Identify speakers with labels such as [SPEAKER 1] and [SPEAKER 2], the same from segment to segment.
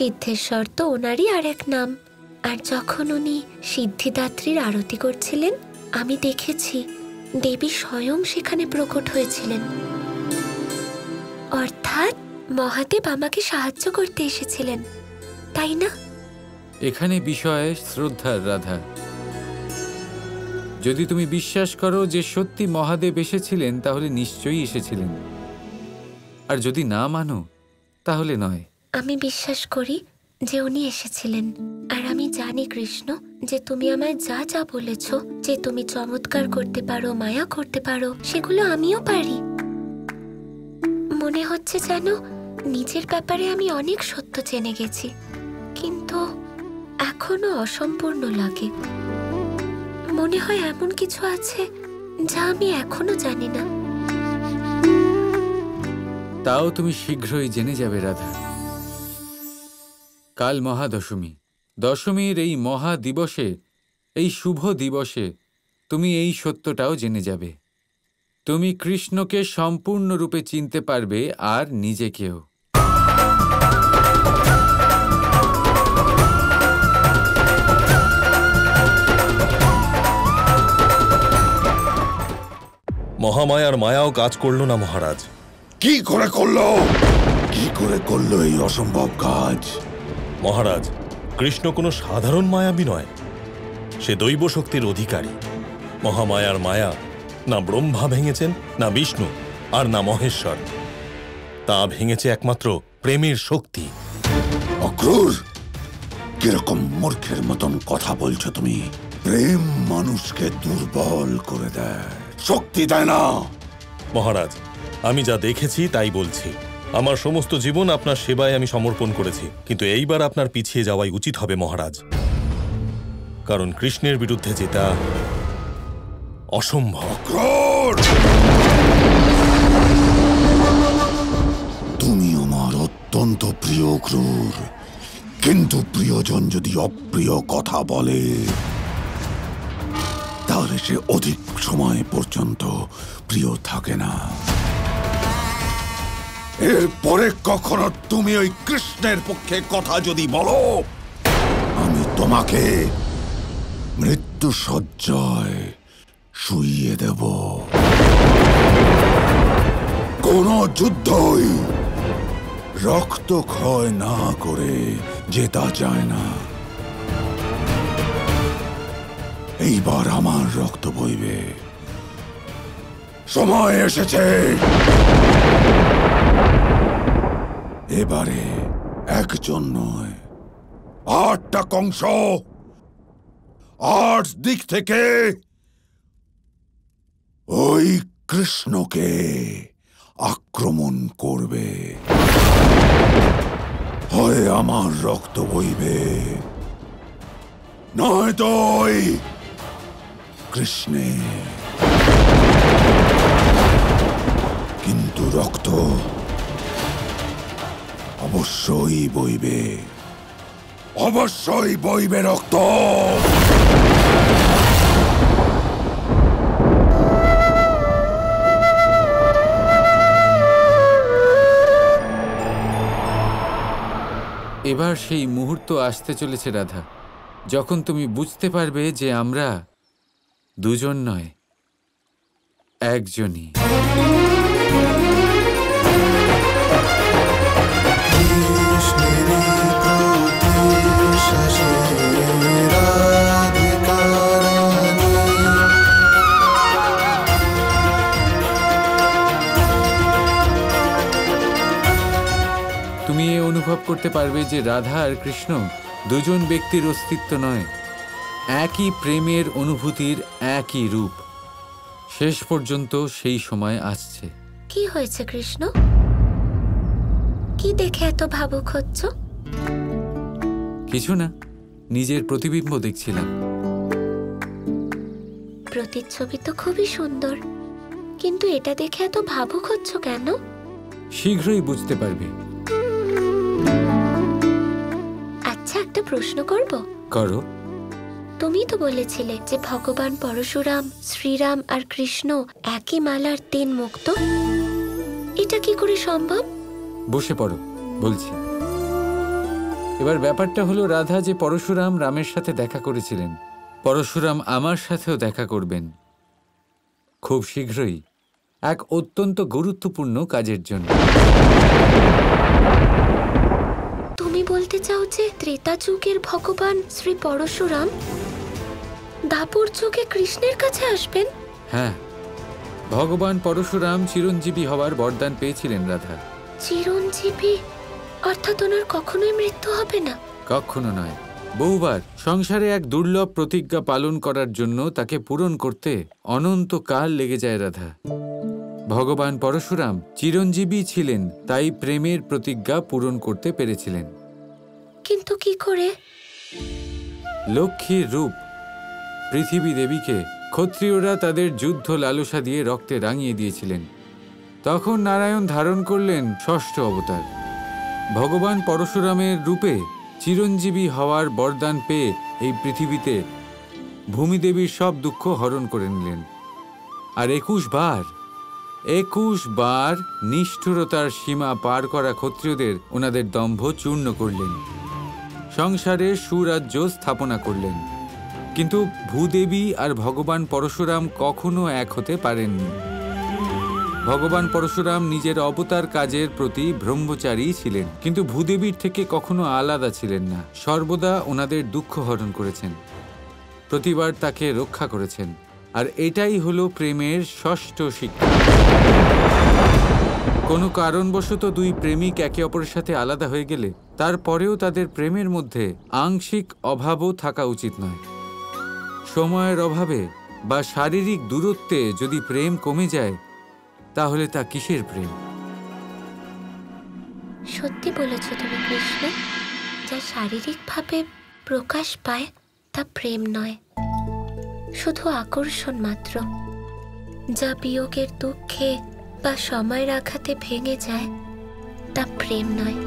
[SPEAKER 1] সিদ্ধেশ্বর তো ওনারই আরেক নাম। আর যখন উনি সিদ্ধিদাত্রীর আরতি করছিলেন, আমি দেখেছি দেবী স্বয়ং সেখানে প্রকট হয়েছিলেন। অর্থাৎ মহাদেব আমাকে সাহায্য করতে এসেছিলেন, তাই না?
[SPEAKER 2] এখানে বিষয় শ্রদ্ধার, রাধা। যদি তুমি বিশ্বাস করো যে সত্যি মহাদেব এসেছিলেন, তাহলে নিশ্চয়ই এসেছিলেন। আর যদি না মানো, তাহলে নয়।
[SPEAKER 1] আমি বিশ্বাস করি যে উনি এসেছিলেন। আর আমি জানি কৃষ্ণ, যে তুমি আমায় যা যা বলেছ, যে তুমি চমৎকার করতে পারো, মায়া করতে পারো, সেগুলো আমিও পারি। মনে হচ্ছে যেন নিজের ব্যাপারে আমি অনেক সত্য জেনে গেছি, কিন্তু এখনো অসম্পূর্ণ লাগে। মনে হয় এমন কিছু আছে যা আমি এখনো জানি না।
[SPEAKER 2] তাও তুমি শীঘ্রই জেনে যাবে, রাধা। কাল মহাদশমী। দশমীর এই মহা দিবসে, এই শুভ দিবসে তুমি এই সত্যটাও জেনে যাবে। তুমি কৃষ্ণকে সম্পূর্ণরূপে চিনতে পারবে, আর নিজেকেও।
[SPEAKER 3] মহামায়ার মায়াও কাজ করলো না মহারাজ।
[SPEAKER 4] কি করে করলো? কি করে করলো এই অসম্ভব কাজ?
[SPEAKER 3] মহারাজ, কৃষ্ণ কোনো সাধারণ মায়াবী নয়, সে দৈব শক্তির অধিকারী। মহামায়ার মায়া না ব্রহ্মা ভেঙেছেন, না বিষ্ণু, আর না মহেশ্বর। তা ভেঙেছে একমাত্র প্রেমের শক্তি।
[SPEAKER 4] অক্রূর, কিরকম মূর্খের মতন কথা বলছো তুমি? প্রেম মানুষকে দুর্বল করে দেয়, শক্তি দেয় না।
[SPEAKER 3] মহারাজ, আমি যা দেখেছি তাই বলছি। আমার সমস্ত জীবন আপনার সেবায় আমি সমর্পণ করেছি, কিন্তু এইবার আপনার পিছিয়ে যাওয়াই উচিত হবে মহারাজ, কারণ কৃষ্ণের বিরুদ্ধে জেতা অসম্ভব।
[SPEAKER 4] তুমি আমার অত্যন্ত প্রিয় ক্রূর, কিন্তু প্রিয়জন যদি অপ্রিয় কথা বলে, তাহলে সে অধিক সময় পর্যন্ত প্রিয় থাকে না। এরপরে কখনো তুমি ওই কৃষ্ণের পক্ষে কথা যদি বলো, আমি তোমাকে মৃত্যু শয্যায় শুইয়ে দেব। কোন যুদ্ধই রক্তক্ষয় না করে জেতা যায় না। এইবার আমার রক্ত বইবে, সময় এসেছে। এবারে একজন নয়, 8টা কংস 8 দিক থেকে ওই কৃষ্ণকে আক্রমণ করবে। হয় আমার রক্ত বইবে, নয়তো ওই কৃষ্ণে। কিন্তু রক্ত অবশ্যই বইবে, অবশ্যই বইবে রক্ত।
[SPEAKER 2] এবার সেই মুহূর্ত আসতে চলেছে, রাধা, যখন তুমি বুঝতে পারবে যে আমরা দুজন নয়, একজনই। তুমি এ অনুভব করতে পারবে যে রাধা আর কৃষ্ণ দুজন ব্যক্তির অস্তিত্ব নয়, একই প্রেমের অনুভূতির একই রূপ। শেষ পর্যন্ত সেই সময় আসছে।
[SPEAKER 1] কি হয়েছে কৃষ্ণ? কি দেখে এত ভাবুক হচ্ছ?
[SPEAKER 2] কিছু না, নিজের প্রতিবিম্ব দেখছিলাম।
[SPEAKER 1] প্রতিচ্ছবি তো খুবই সুন্দর, কিন্তু এটা দেখে এত ভাবুক হচ্ছ কেন?
[SPEAKER 2] শীঘ্রই বুঝতে পারবে।
[SPEAKER 1] আচ্ছা, একটা প্রশ্ন করব?
[SPEAKER 2] করো।
[SPEAKER 1] তুমি তো বলেছিলে যে ভগবান পরশুরাম, শ্রীরাম আর কৃষ্ণ একই মালার 3 মুক্ত। এটা কি করে সম্ভব?
[SPEAKER 2] বসে পড়ো, বলছি। এবার ব্যাপারটা হলো রাধা, যে পরশুরাম রামের সাথে দেখা করেছিলেন, পরশুরাম আমার সাথেও দেখা করবেন খুব শীঘ্রই, এক অত্যন্ত গুরুত্বপূর্ণ কাজের জন্য।
[SPEAKER 1] তুমি বলতে চাও যে ত্রেতা যুগের ভগবান শ্রী পরশুরাম দাপর যুগে কৃষ্ণের কাছে আসবেন?
[SPEAKER 2] হ্যাঁ, ভগবান পরশুরাম চিরঞ্জীবী হওয়ার বরদান পেয়েছিলেন রাধা।
[SPEAKER 1] চিরঞ্জীবী অর্থাৎ ওনার কখনোই মৃত্যু হবে না?
[SPEAKER 2] কখনো নয়, বহুবার। সংসারে এক দুর্লভ প্রতিজ্ঞা পালন করার জন্য তাকে পূরণ করতে অনন্তকাল লেগে যায় রাধা। ভগবান পরশুরাম চিরঞ্জীবী ছিলেন, তাই প্রেমের প্রতিজ্ঞা পূরণ করতে পেরেছিলেন।
[SPEAKER 1] কিন্তু কি করে?
[SPEAKER 2] লক্ষ্মীর রূপ পৃথিবী দেবীকে ক্ষত্রিয়রা তাদের যুদ্ধ লালসা দিয়ে রক্তে রাঙিয়ে দিয়েছিলেন। তখন নারায়ণ ধারণ করলেন ষষ্ঠ অবতার। ভগবান পরশুরামের রূপে চিরঞ্জীবী হওয়ার বরদান পেয়ে এই পৃথিবীতে ভূমিদেবীর সব দুঃখ হরণ করে নিলেন। আর 21 বার নিষ্ঠুরতার সীমা পার করা ক্ষত্রিয়দের ওনাদের দম্ভ চূর্ণ করলেন, সংসারে সুরাজ্য স্থাপনা করলেন। কিন্তু ভূদেবী আর ভগবান পরশুরাম কখনো এক হতে পারেননি। ভগবান পরশুরাম নিজের অবতার কাজের প্রতি ব্রহ্মচারী ছিলেন, কিন্তু ভূদেবীর থেকে কখনো আলাদা ছিলেন না। সর্বদা ওনাদের দুঃখ হরণ করেছেন, প্রতিবার তাকে রক্ষা করেছেন। আর এটাই হলো প্রেমের ষষ্ঠ শিক্ষা। কোনো কারণবশত দুই প্রেমিক একে অপরের সাথে আলাদা হয়ে গেলে তারপরেও তাদের প্রেমের মধ্যে আংশিক অভাবও থাকা উচিত নয়। সময়ের অভাবে বা শারীরিক দূরত্বে যদি প্রেম কমে যায়, তাহলে তা কিসের প্রেম?
[SPEAKER 1] সত্যি বলেছ তুমি কৃষ্ণ। যা শারীরিকভাবে প্রকাশ পায় তা প্রেম নয়, শুধু আকর্ষণ মাত্র। যা বিয়োগের দুঃখে বা সময়ের আঘাতে ভেঙে যায় তা প্রেম নয়।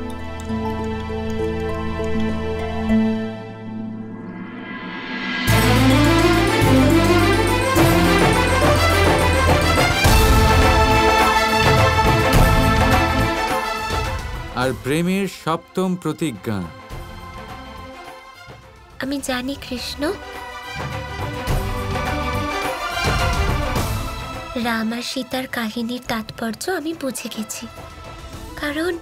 [SPEAKER 2] আর প্রেমের সপ্তম প্রতিজ্ঞা?
[SPEAKER 1] আমি জানি কৃষ্ণ, রাম আর সীতার কাহিনীর তাৎপর্য আমি বুঝে গেছি। কারণ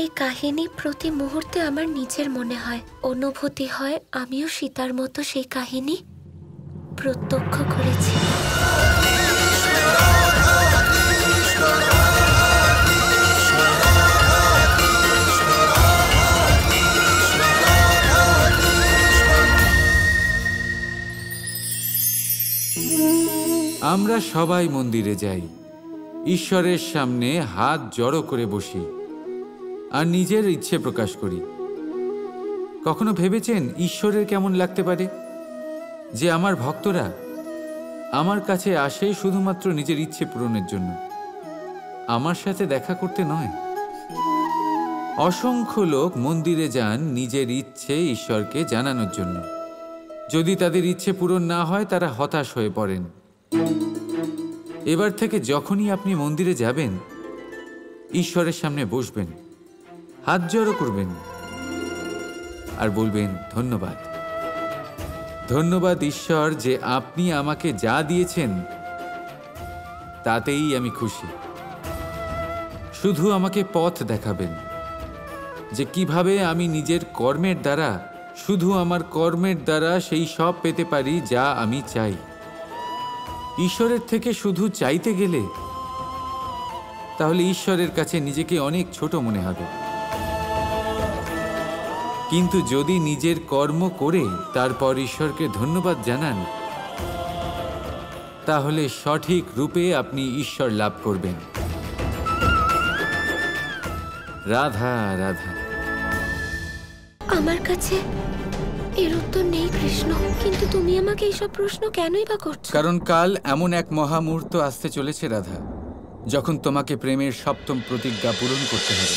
[SPEAKER 1] এই কাহিনী প্রতি মুহূর্তে আমার নিজের মনে হয়, অনুভূতি হয় আমিও সীতার মতো সেই কাহিনী প্রত্যক্ষ করেছি।
[SPEAKER 2] আমরা সবাই মন্দিরে যাই, ঈশ্বরের সামনে হাত জড়ো করে বসি আর নিজের ইচ্ছে প্রকাশ করি। কখনো ভেবেছেন ঈশ্বরের কেমন লাগতে পারে যে আমার ভক্তরা আমার কাছে আসে শুধুমাত্র নিজের ইচ্ছে পূরণের জন্য, আমার সাথে দেখা করতে নয়? অসংখ্য লোক মন্দিরে যান নিজের ইচ্ছে ঈশ্বরকে জানানোর জন্য। যদি তাদের ইচ্ছে পূরণ না হয়, তারা হতাশ হয়ে পড়েন। এবার থেকে যখনই আপনি মন্দিরে যাবেন, ঈশ্বরের সামনে বসবেন, হাত জড়ো করবেন আর বলবেন, ধন্যবাদ, ধন্যবাদ ঈশ্বর যে আপনি আমাকে যা দিয়েছেন তাতেই আমি খুশি। শুধু আমাকে পথ দেখাবেন যে কিভাবে আমি নিজের কর্মের দ্বারা, শুধু আমার কর্মের দ্বারা সেই সব পেতে পারি যা আমি চাই। ঈশ্বরের থেকে শুধু চাইতে গেলে তাহলে ঈশ্বরের কাছে নিজেকে অনেক ছোট মনে হবে। কিন্তু যদি নিজের কর্ম করে তারপর ঈশ্বরকে ধন্যবাদ জানান, তাহলে সঠিক রূপে আপনি ঈশ্বর লাভ করবেন। রাধা রাধা।
[SPEAKER 1] আমার কাছে এর উত্তর নেই কৃষ্ণ, কিন্তু তুমি আমাকে এইসব প্রশ্ন কেনই বা করছো?
[SPEAKER 2] কারণ কাল এমন এক মহামুহূর্ত আসতে চলেছে রাধা, যখন তোমাকে প্রেমের সপ্তম প্রতিজ্ঞা পূরণ করতে হবে।